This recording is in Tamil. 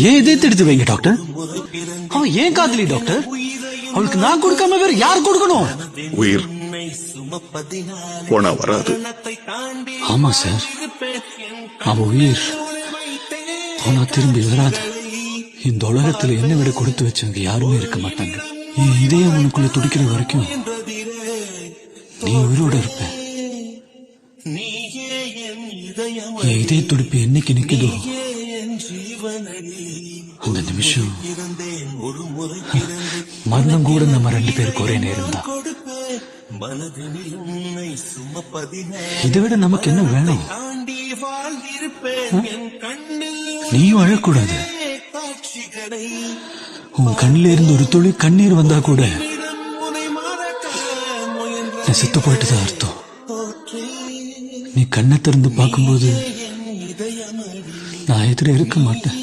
ஏன் இதயத்தை எடுத்து வைங்க டாக்டர். அவன் ஏன் காதலி டாக்டர். அவளுக்கு நான் கொடுக்காம வேற யார் கொடுக்கணும்? உயிர் போனா வராது. ஆமா சார், அவ உயிர் போனா திரும்பி வராது. இந்த உலகத்துல என்ன விட கொடுத்து வச்சவங்க யாருமே இருக்க மாட்டாங்க. என் இதயம் உனக்குள்ள துடிக்கிற வரைக்கும் நீ உயிரோட இருப்ப. என் இதய துடிப்பு என்னைக்கு நிக்குதோ அந்த நிமிஷம் மரணம் கூட நம்ம 2 பேருக்கு ஒரே நேரம் தான். இதை விட நமக்கு என்ன வேணும்? நீயும் அழக்கூடாது. உன் கண்ணில இருந்து ஒரு துளி கண்ணீர் வந்தா கூட நான் செத்து போயிட்டுதான் அர்த்தம். நீ கண்ணை திறந்து பார்க்கும்போது நான் எதிர இருக்க மாட்டேன்.